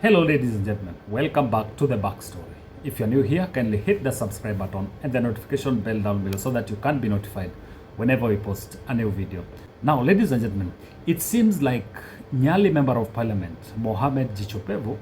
Hello ladies and gentlemen, welcome back to the backstory. If you're new here, kindly hit the subscribe button and the notification bell down below so that you can be notified whenever we post a new video. Now ladies and gentlemen, it seems like Nyali Member of Parliament Mohamed Jichopevu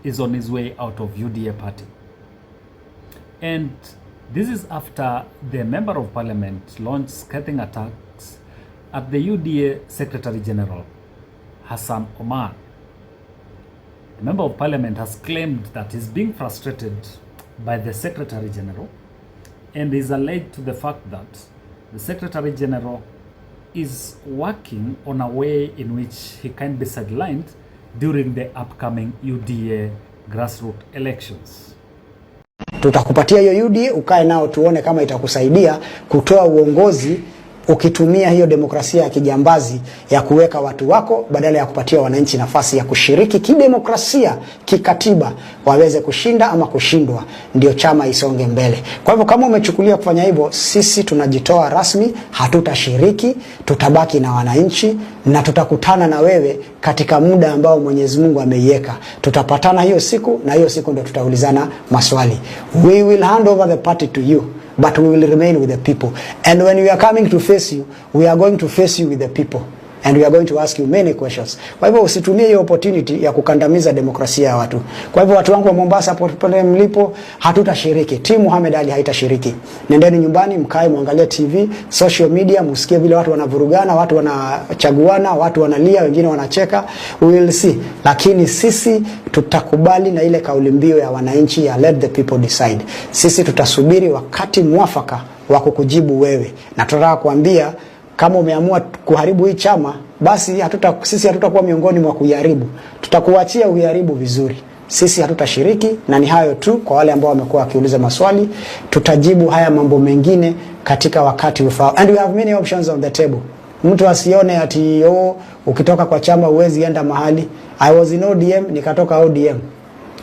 is on his way out of UDA party. And this is after the Member of Parliament launched scathing attacks at the UDA Secretary General HASSAN OMAR. The Member of Parliament has claimed that he's being frustrated by the Secretary General and is alleged to the fact that the Secretary General is working on a way in which he can be sidelined during the upcoming UDA grassroots elections. Tutakupatia hiyo UDA ukae nao tuone kama itakusaidia kutoa uongozi ukitumia hiyo demokrasia ya kijambazi ya kuweka watu wako badala ya kupatia wananchi nafasi ya kushiriki kidemokrasia kikatiba waweze kushinda ama kushindwa ndio chama isonge mbele. Kwa hivyo kama umechukulia kufanya hivyo, sisi tunajitoa rasmi, hatutashiriki, tutabaki na wananchi na tutakutana na wewe katika muda ambao Mwenyezi Mungu ameiweka. Tutapatana hiyo siku na hiyo siku ndio tutaulizana maswali. We will hand over the party to you, but we will remain with the people. And when we are coming to face you, we are going to face you with the people. And we are going to ask you many questions. Kwa hivyo usitumie hiyo opportunity ya kukandamiza demokrasia ya watu. Kwa hivyo watu wangu wa Mombasa pale mlipo, hatutashiriki. Timu Mohamed Ali haitashiriki. Nendeni nyumbani, mkae muangalie TV, social media, msikie vile watu wanavurugana, watu wanachaguana, watu wanalia, wengine wanacheka. We will see. Lakini sisi tutakubali na ile kauli mbiu ya wananchi ya let the people decide. Sisi tutasubiri wakati mwafaka wa kukujibu wewe. Na tunataka kuambia kama umeamua kuharibu hii chama, basi sisi hatutakuwa miongoni mwa kuiharibu. Tutakuachia uharibu vizuri. Sisi hatutashiriki, na ni hayo tu kwa wale ambao wamekuwa wakiuliza maswali. Tutajibu haya mambo mengine katika wakati ufao. And we have many options on the table. Mtu asione ati ukitoka kwa chama uwezi enda mahali. I was in ODM, nikatoka ODM.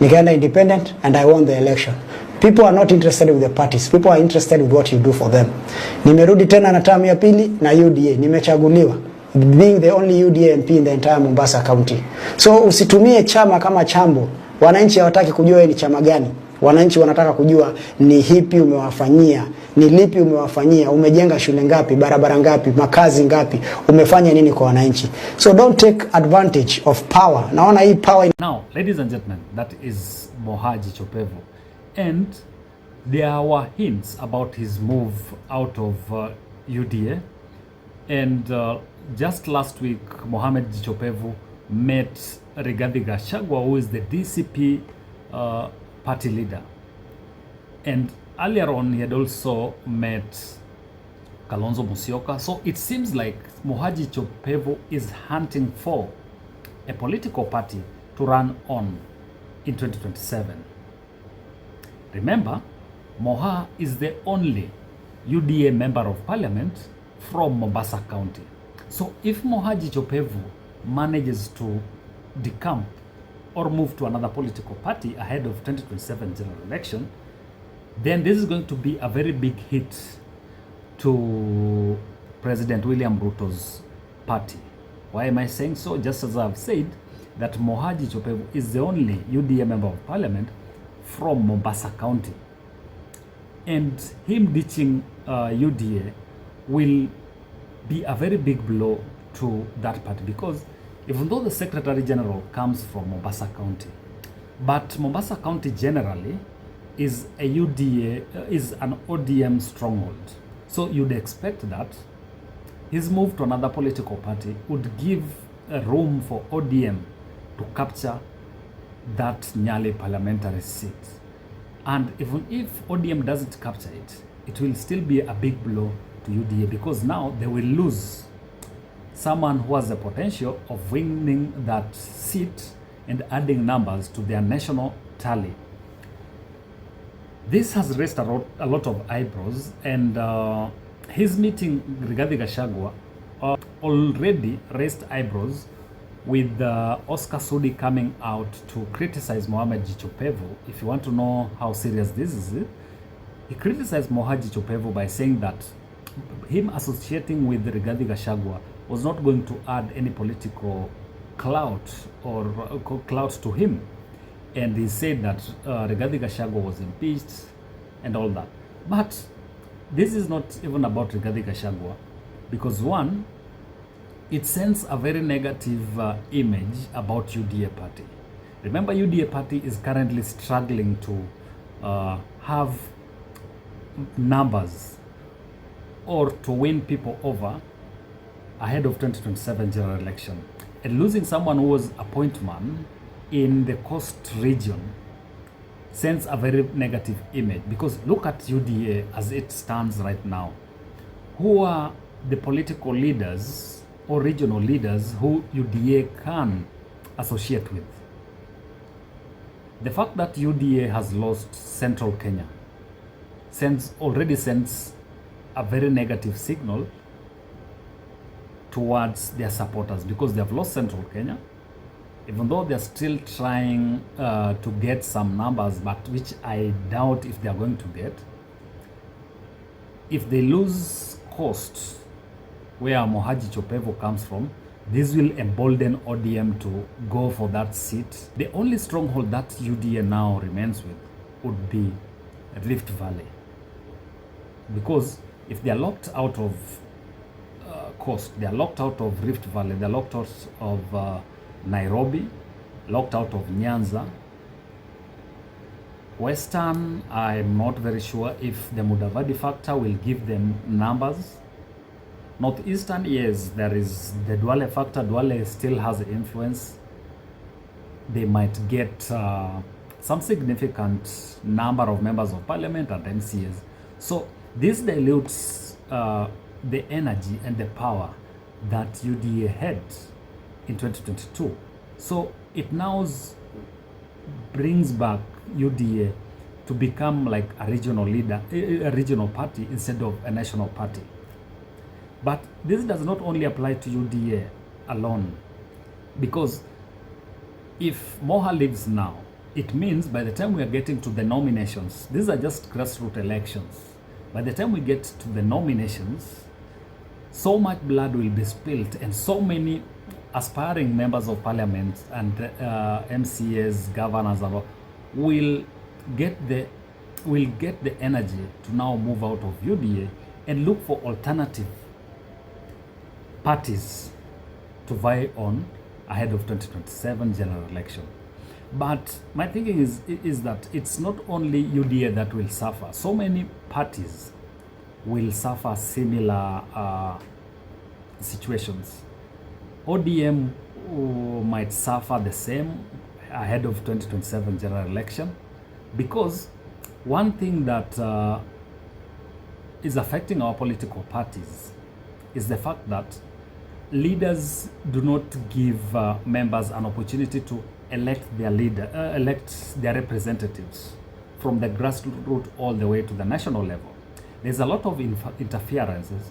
Nikaenda independent and I won the election. People are not interested with the parties. People are interested with what you do for them. Nimerudi tena na term ya pili na UDA. Nimechaguliwa, being the only UDA MP in the entire Mombasa County. So usitumie chama kama chambo. Wananchi hawataki kujua ni chama gani. Wananchi wanataka kujua ni hipi umewafanyia, ni lipi umewafanyia, umejenga shule ngapi, barabara ngapi, makazi ngapi, umefanya nini kwa wananchi. So don't take advantage of power. Naona hii power. Now, ladies and gentlemen, that is Mohamed Jichopevu. And there were hints about his move out of UDA. And just last week, Mohamed Jichopevu met Rigathi Gachagua, who is the DCP party leader. And earlier on, he had also met Kalonzo Musyoka. So it seems like Mohamed Jichopevu is hunting for a political party to run on in 2027. Remember, Moha is the only UDA Member of Parliament from Mombasa County. So if Mohamed Jichopevu manages to decamp or move to another political party ahead of 2027 general election, then this is going to be a very big hit to President William Ruto's party. Why am I saying so? Just as I've said that Mohamed Jichopevu is the only UDA Member of Parliament from Mombasa County, and him ditching UDA will be a very big blow to that party, because even though the Secretary General comes from Mombasa County, but Mombasa County generally is a UDA, is an ODM stronghold. So you'd expect that his move to another political party would give a room for ODM to capture that Nyali parliamentary seat. And even if ODM doesn't capture it, it will still be a big blow to UDA, because now they will lose someone who has the potential of winning that seat and adding numbers to their national tally. This has raised a lot of eyebrows, and his meeting Rigathi Gachagua already raised eyebrows, with Oscar Sudi coming out to criticize Mohamed Jichopevu. If you want to know how serious this is, he criticized Mohamed Jichopevu by saying that him associating with Rigathi Gachagua was not going to add any political clout or clout to him. and he said that Rigathi Gachagua was impeached and all that. But this is not even about Rigathi Gachagua, because one, it sends a very negative image about UDA party. Remember, UDA party is currently struggling to have numbers or to win people over ahead of 2027 general election. And losing someone who was a point man in the coast region sends a very negative image, because look at UDA as it stands right now. Who are the political leaders or regional leaders who UDA can associate with? The fact that UDA has lost Central Kenya already sends a very negative signal towards their supporters, because they have lost Central Kenya, even though they're still trying to get some numbers, but which I doubt if they are going to get. If they lose Coast, where Mohaji Chopevo comes from, this will embolden ODM to go for that seat. The only stronghold that UDA now remains with would be Rift Valley, because if they are locked out of Coast, they are locked out of Rift Valley, they are locked out of Nairobi, locked out of Nyanza. Western, I'm not very sure if the Mudavadi factor will give them numbers. Northeastern, yes, there is the Duale factor. Duale still has influence. They might get some significant number of members of parliament and MCAs. So this dilutes the energy and the power that UDA had in 2022. So it now brings back UDA to become like a regional leader, a regional party instead of a national party. But this does not only apply to UDA alone, because if Moha leaves now, it means by the time we are getting to the nominations, these are just grassroots elections. By the time we get to the nominations, so much blood will be spilled, and so many aspiring members of parliament and MCAs, governors, will get the energy to now move out of UDA and look for alternative parties to vie on ahead of 2027 general election. But my thinking is that it's not only UDA that will suffer. So many parties will suffer similar situations. ODM might suffer the same ahead of 2027 general election, because one thing that is affecting our political parties is the fact that leaders do not give members an opportunity to elect their leader, elect their representatives from the grassroots all the way to the national level. There's a lot of interferences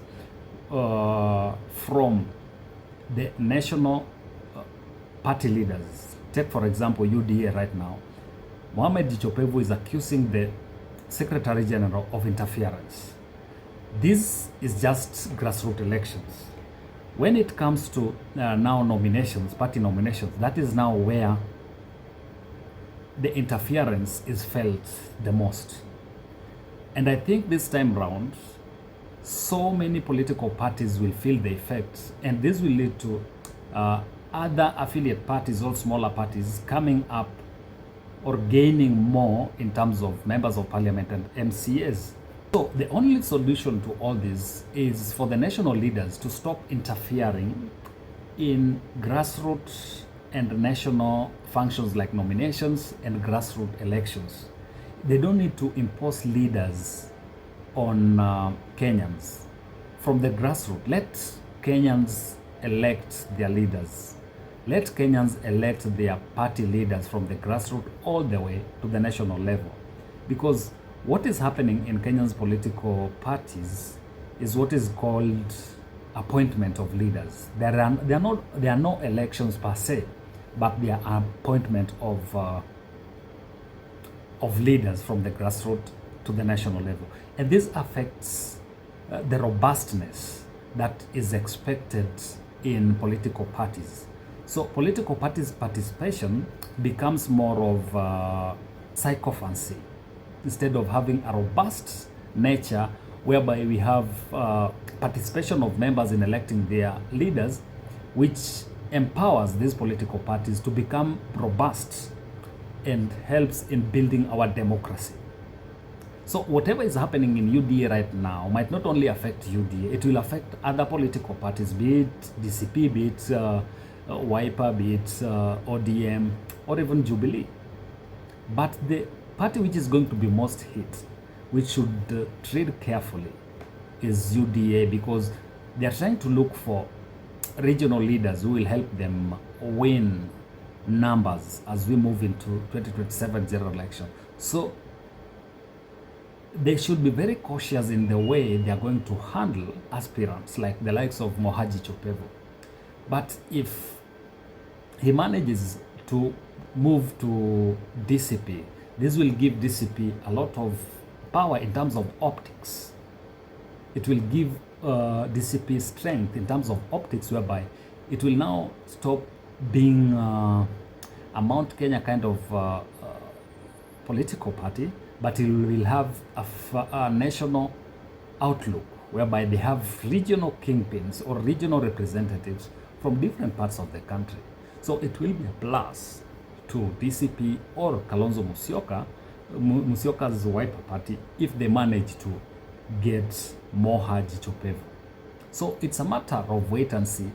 from the national party leaders. Take for example UDA right now. Mohamed Chopevo is accusing the Secretary General of interference. This is just grassroots elections. When it comes to now nominations, party nominations, that is now where the interference is felt the most. And I think this time round, so many political parties will feel the effects, and this will lead to other affiliate parties or smaller parties coming up or gaining more in terms of members of parliament and MCAs. So the only solution to all this is for the national leaders to stop interfering in grassroots and national functions like nominations and grassroots elections. They don't need to impose leaders on Kenyans from the grassroots. Let Kenyans elect their leaders. Let Kenyans elect their party leaders from the grassroots all the way to the national level. Because what is happening in Kenya's political parties is what is called appointment of leaders. There are no elections per se, but there are appointment of leaders from the grassroots to the national level. And this affects the robustness that is expected in political parties. So political parties participation becomes more of sycophancy instead of having a robust nature whereby we have participation of members in electing their leaders, which empowers these political parties to become robust and helps in building our democracy. So whatever is happening in UDA right now might not only affect UDA, it will affect other political parties, be it DCP, be it Wiper, be it ODM, or even Jubilee. But the party which is going to be most hit, which should tread carefully, is UDA, because they are trying to look for regional leaders who will help them win numbers as we move into 2027 general election. So they should be very cautious in the way they are going to handle aspirants like the likes of Mohaji Chopevu. But if he manages to move to DCP, this will give DCP a lot of power in terms of optics. It will give DCP strength in terms of optics, whereby it will now stop being a Mount Kenya kind of political party, but it will have a national outlook, whereby they have regional kingpins or regional representatives from different parts of the country. So it will be a plus to DCP or Kalonzo Musyoka's Wiper Party if they manage to get Mohaji Chopevu. So it's a matter of wait and see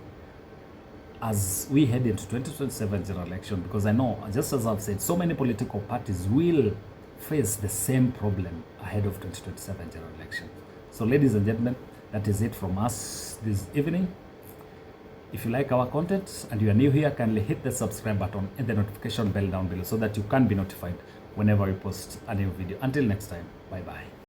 as we head into 2027 general election, because I know, just as I've said, so many political parties will face the same problem ahead of 2027 general election. So ladies and gentlemen, that is it from us this evening. If you like our content and you are new here, kindly hit the subscribe button and the notification bell down below so that you can be notified whenever we post a new video. Until next time, bye bye.